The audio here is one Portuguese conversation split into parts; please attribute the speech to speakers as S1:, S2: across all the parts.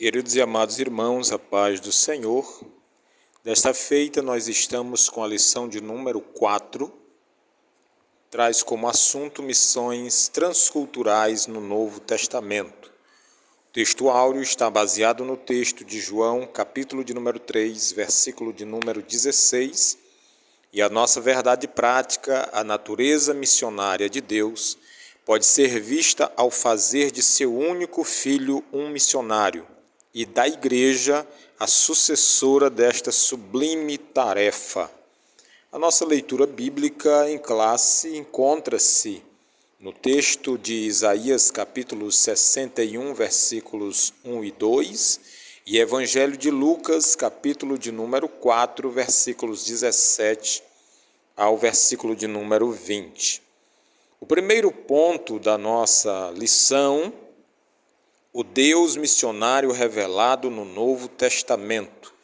S1: Queridos e amados irmãos, a paz do Senhor. Desta feita nós estamos com a lição de número 4, traz como assunto missões transculturais no Novo Testamento. O texto áureo está baseado no texto de João, capítulo de número 3, versículo de número 16, e a nossa verdade prática, a natureza missionária de Deus, pode ser vista ao fazer de seu único filho um missionário, e da Igreja a sucessora desta sublime tarefa. A nossa leitura bíblica em classe encontra-se no texto de Isaías, capítulo 61, versículos 1 e 2, e Evangelho de Lucas, capítulo de número 4, versículos 17 ao versículo de número 20. O primeiro ponto da nossa lição: o Deus missionário revelado no Novo Testamento.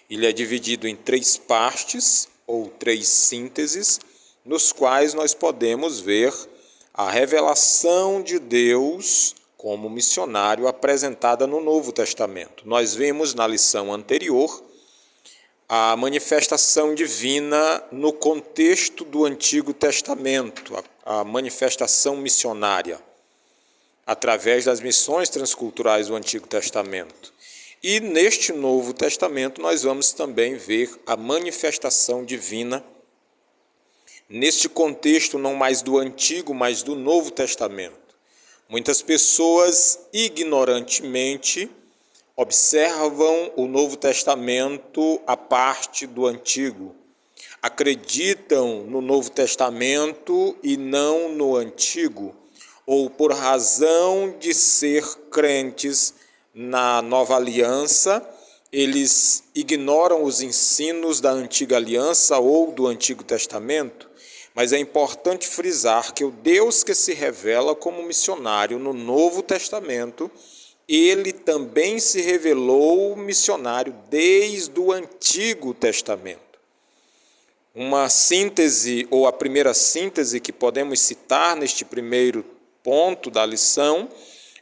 S1: Ele é dividido em 3 partes, ou 3 sínteses, nos quais nós podemos ver a revelação de Deus como missionário apresentada no Novo Testamento. Nós vimos na lição anterior a manifestação divina no contexto do Antigo Testamento, a manifestação missionária, através das missões transculturais do Antigo Testamento. E neste Novo Testamento nós vamos também ver a manifestação divina neste contexto não mais do Antigo, mas do Novo Testamento. Muitas pessoas ignorantemente observam o Novo Testamento à parte do Antigo. Acreditam no Novo Testamento e não no Antigo, ou por razão de ser crentes na Nova Aliança, eles ignoram os ensinos da Antiga Aliança ou do Antigo Testamento, mas é importante frisar que o Deus que se revela como missionário no Novo Testamento, ele também se revelou missionário desde o Antigo Testamento. Uma síntese, ou a primeira síntese que podemos citar neste primeiro ponto da lição,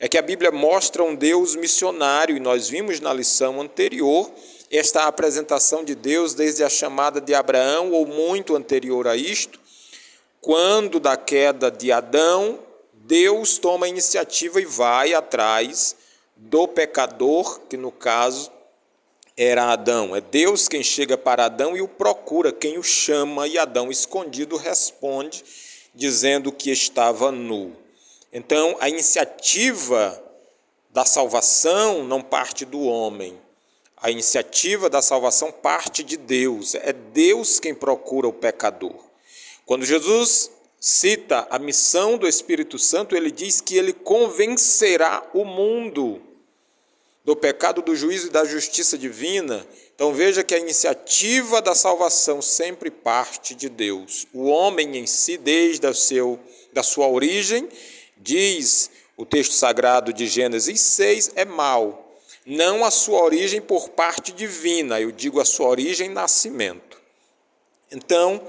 S1: é que a Bíblia mostra um Deus missionário, e nós vimos na lição anterior esta apresentação de Deus desde a chamada de Abraão, ou muito anterior a isto, quando da queda de Adão, Deus toma a iniciativa e vai atrás do pecador, que no caso era Adão. É Deus quem chega para Adão e o procura, quem o chama, e Adão, escondido, responde, dizendo que estava nu. Então, a iniciativa da salvação não parte do homem. A iniciativa da salvação parte de Deus. É Deus quem procura o pecador. Quando Jesus cita a missão do Espírito Santo, ele diz que ele convencerá o mundo do pecado, do juízo e da justiça divina. Então veja que a iniciativa da salvação sempre parte de Deus. O homem em si, desde da sua origem, diz o texto sagrado de Gênesis 6, é mau. Não a sua origem por parte divina, eu digo a sua origem nascimento. Então,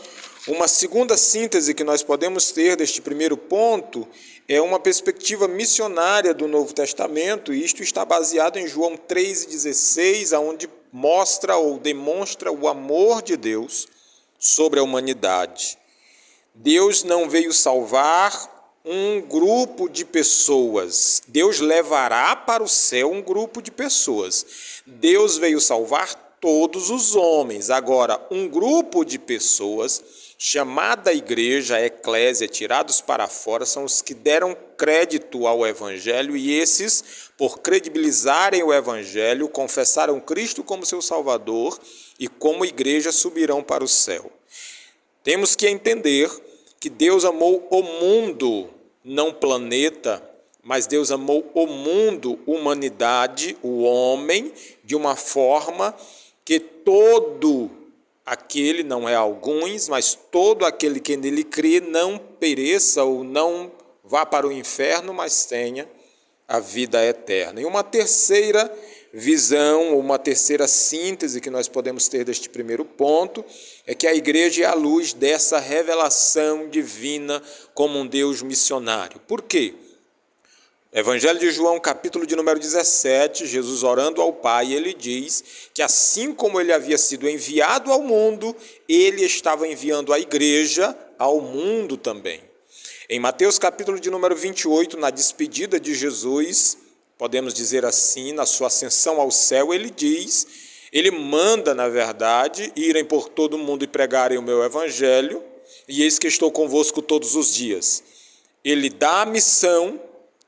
S1: uma segunda síntese que nós podemos ter deste primeiro ponto é uma perspectiva missionária do Novo Testamento, e isto está baseado em João 3,16, onde mostra ou demonstra o amor de Deus sobre a humanidade. Deus não veio salvar um grupo de pessoas. Deus levará para o céu um grupo de pessoas. Deus veio salvar todos os homens. Agora, um grupo de pessoas, chamada igreja, eclésia, tirados para fora, são os que deram crédito ao Evangelho, e esses, por credibilizarem o Evangelho, confessaram Cristo como seu Salvador e como igreja subirão para o céu. Temos que entender que Deus amou o mundo, não planeta, mas Deus amou o mundo, humanidade, o homem, de uma forma que todo aquele, não é alguns, mas todo aquele que nele crê não pereça ou não vá para o inferno, mas tenha a vida eterna. E uma terceira visão, uma terceira síntese que nós podemos ter deste primeiro ponto, é que a igreja é a luz dessa revelação divina como um Deus missionário. Por quê? Evangelho de João, capítulo de número 17, Jesus orando ao Pai, ele diz que assim como ele havia sido enviado ao mundo, ele estava enviando a igreja ao mundo também. Em Mateus capítulo de número 28, na despedida de Jesus, podemos dizer assim, na sua ascensão ao céu, ele manda, na verdade, irem por todo o mundo e pregarem o meu evangelho, e eis que estou convosco todos os dias. Ele dá a missão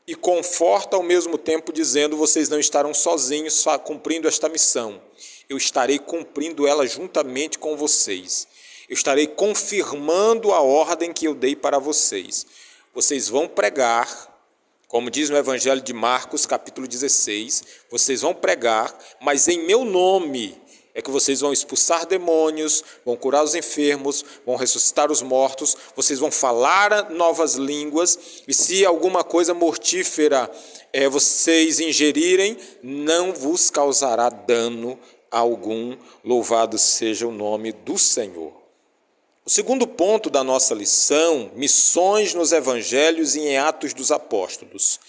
S1: e conforta ao mesmo tempo, dizendo: vocês não estarão sozinhos só cumprindo esta missão. Eu estarei cumprindo ela juntamente com vocês. Eu estarei confirmando a ordem que eu dei para vocês. Vocês vão pregar, como diz no Evangelho de Marcos, capítulo 16, vocês vão pregar, mas em meu nome é que vocês vão expulsar demônios, vão curar os enfermos, vão ressuscitar os mortos, vocês vão falar novas línguas, e se alguma coisa mortífera vocês ingerirem, não vos causará dano algum. Louvado seja o nome do Senhor. O segundo ponto da nossa lição, missões nos evangelhos e em Atos dos Apóstolos.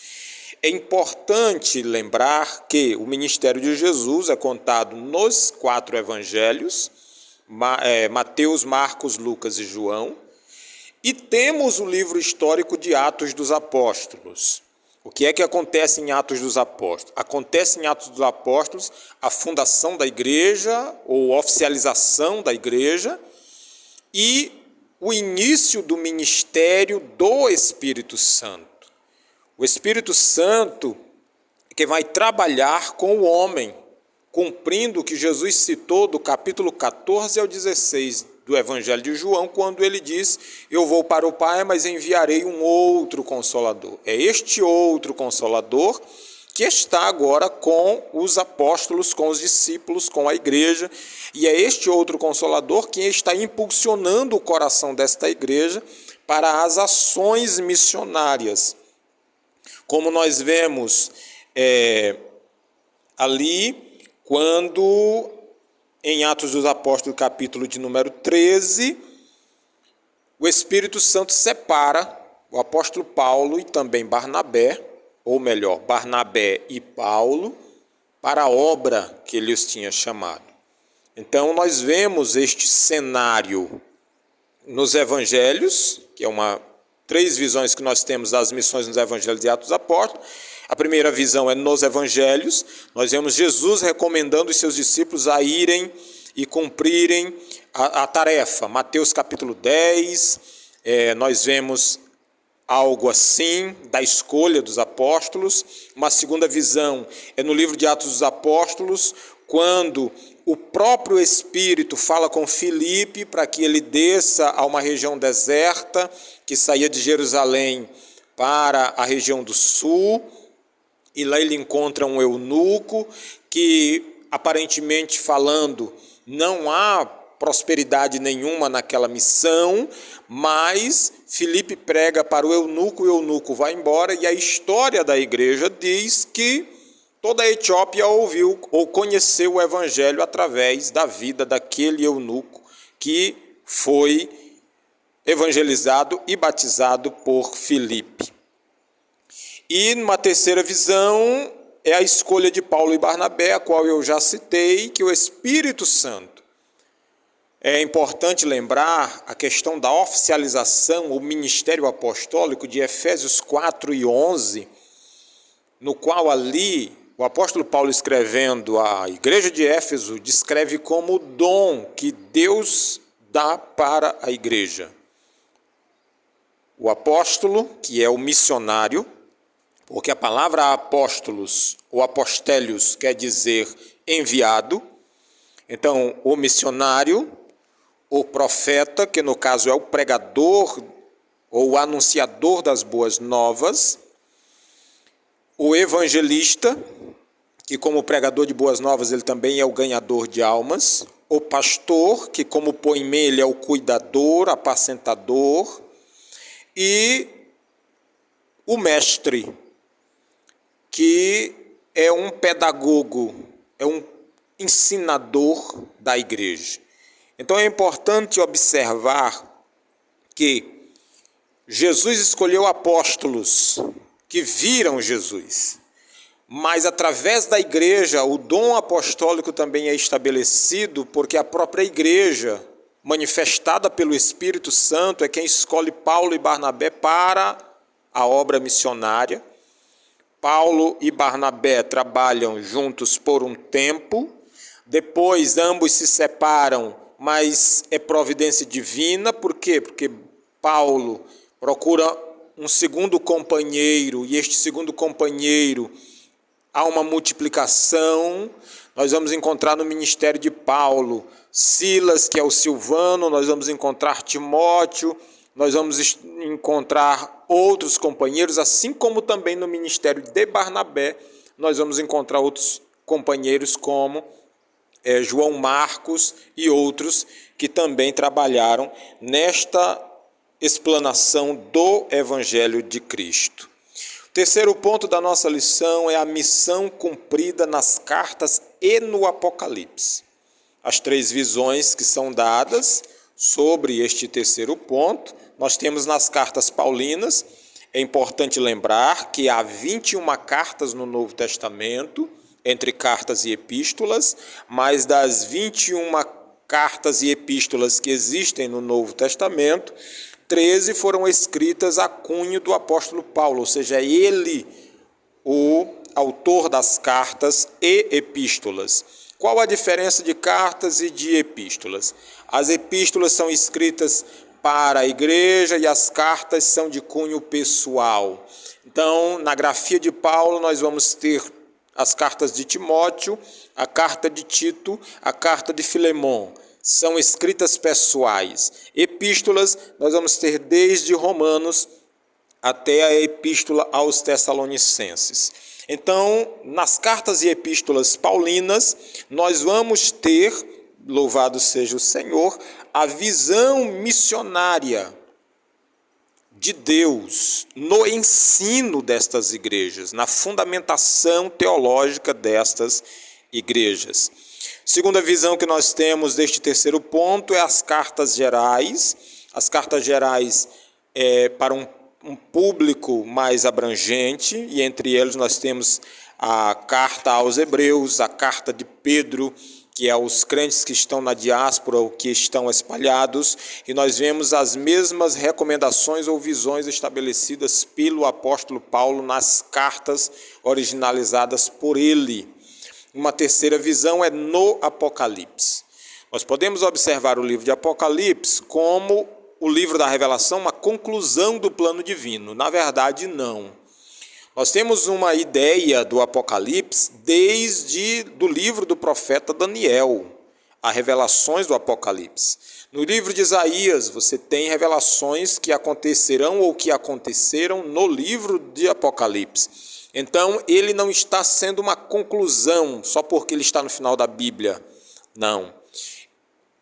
S1: É importante lembrar que o ministério de Jesus é contado nos 4 evangelhos, Mateus, Marcos, Lucas e João, e temos o livro histórico de Atos dos Apóstolos. O que é que acontece em Atos dos Apóstolos? Acontece em Atos dos Apóstolos a fundação da igreja, ou oficialização da igreja, e o início do ministério do Espírito Santo. O Espírito Santo que vai trabalhar com o homem, cumprindo o que Jesus citou do capítulo 14 ao 16 do Evangelho de João, quando ele diz: eu vou para o Pai, mas enviarei um outro Consolador. É este outro Consolador que está agora com os apóstolos, com os discípulos, com a igreja, e é este outro Consolador quem está impulsionando o coração desta igreja para as ações missionárias. Como nós vemos ali, quando em Atos dos Apóstolos, capítulo de número 13, o Espírito Santo separa o apóstolo Paulo e também Barnabé, ou melhor, Barnabé e Paulo, para a obra que ele os tinha chamado. Então, nós vemos este cenário nos evangelhos, que é 3 visões que nós temos das missões nos evangelhos de Atos dos Apóstolos. A primeira visão é nos evangelhos. Nós vemos Jesus recomendando os seus discípulos a irem e cumprirem a tarefa. Mateus capítulo 10, nós vemos algo assim da escolha dos apóstolos. Uma segunda visão é no livro de Atos dos Apóstolos, quando o próprio Espírito fala com Filipe para que ele desça a uma região deserta, que saía de Jerusalém para a região do sul, e lá ele encontra um eunuco que, aparentemente falando, não há prosperidade nenhuma naquela missão, mas Filipe prega para o eunuco vai embora, e a história da igreja diz que toda a Etiópia ouviu ou conheceu o evangelho através da vida daquele eunuco que foi evangelizado e batizado por Filipe. E numa terceira visão é a escolha de Paulo e Barnabé, a qual eu já citei, que o Espírito Santo. É importante lembrar a questão da oficialização, o ministério apostólico de Efésios 4 e 11, no qual ali o apóstolo Paulo, escrevendo à igreja de Éfeso, descreve como o dom que Deus dá para a igreja. O apóstolo, que é o missionário, porque a palavra apóstolos ou apostélios quer dizer enviado. Então, o missionário, o profeta, que no caso é o pregador ou o anunciador das boas novas, o evangelista, que como pregador de boas novas ele também é o ganhador de almas, o pastor, que como poimê ele é o cuidador, apacentador, e o mestre, que é um pedagogo, é um ensinador da igreja. Então é importante observar que Jesus escolheu apóstolos, que viram Jesus. Mas através da igreja, o dom apostólico também é estabelecido, porque a própria igreja, manifestada pelo Espírito Santo, é quem escolhe Paulo e Barnabé para a obra missionária. Paulo e Barnabé trabalham juntos por um tempo, depois ambos se separam, mas é providência divina. Por quê? Porque Paulo procura um segundo companheiro, e este segundo companheiro, há uma multiplicação. Nós vamos encontrar no ministério de Paulo Silas, que é o Silvano, nós vamos encontrar Timóteo, nós vamos encontrar outros companheiros, assim como também no ministério de Barnabé, nós vamos encontrar outros companheiros como João Marcos e outros que também trabalharam nesta explanação do Evangelho de Cristo. O terceiro ponto da nossa lição é a missão cumprida nas cartas e no Apocalipse. As três visões que são dadas sobre este terceiro ponto, nós temos nas cartas paulinas. É importante lembrar que há 21 cartas no Novo Testamento, entre cartas e epístolas, mas das 21 cartas e epístolas que existem no Novo Testamento, 13 foram escritas a cunho do apóstolo Paulo, ou seja, ele, o autor das cartas e epístolas. Qual a diferença de cartas e de epístolas? As epístolas são escritas para a igreja e as cartas são de cunho pessoal. Então, na grafia de Paulo, nós vamos ter as cartas de Timóteo, a carta de Tito, a carta de Filemon. São escritas pessoais. Epístolas, nós vamos ter desde Romanos até a epístola aos Tessalonicenses. Então, nas cartas e epístolas paulinas, nós vamos ter, louvado seja o Senhor, a visão missionária de Deus no ensino destas igrejas, na fundamentação teológica destas igrejas. Segunda visão que nós temos deste terceiro ponto é as cartas gerais. As cartas gerais para um público mais abrangente, e entre eles nós temos a carta aos Hebreus, a carta de Pedro, que é aos crentes que estão na diáspora ou que estão espalhados, e nós vemos as mesmas recomendações ou visões estabelecidas pelo apóstolo Paulo nas cartas originalizadas por ele. Uma terceira visão é no Apocalipse. Nós podemos observar o livro de Apocalipse como o livro da revelação, uma conclusão do plano divino. Na verdade, não. Nós temos uma ideia do Apocalipse desde do livro do profeta Daniel, as revelações do Apocalipse. No livro de Isaías, você tem revelações que acontecerão ou que aconteceram no livro de Apocalipse. Então, ele não está sendo uma conclusão só porque ele está no final da Bíblia. Não.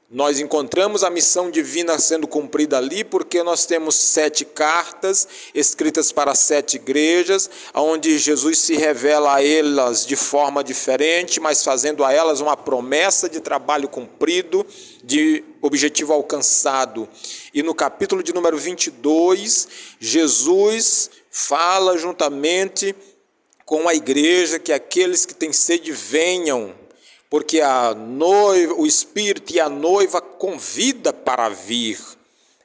S1: Nós encontramos a missão divina sendo cumprida ali porque nós temos 7 cartas escritas para 7 igrejas, onde Jesus se revela a elas de forma diferente, mas fazendo a elas uma promessa de trabalho cumprido, de objetivo alcançado. E no capítulo de número 22, Jesus fala juntamente com a igreja que aqueles que têm sede venham, porque a noiva, o Espírito e a noiva convida para vir.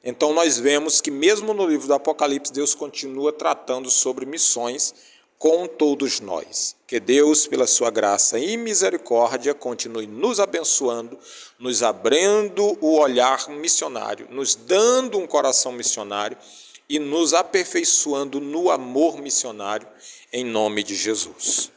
S1: Então nós vemos que mesmo no livro do Apocalipse, Deus continua tratando sobre missões com todos nós. Que Deus, pela sua graça e misericórdia, continue nos abençoando, nos abrindo o olhar missionário, nos dando um coração missionário e nos aperfeiçoando no amor missionário, em nome de Jesus.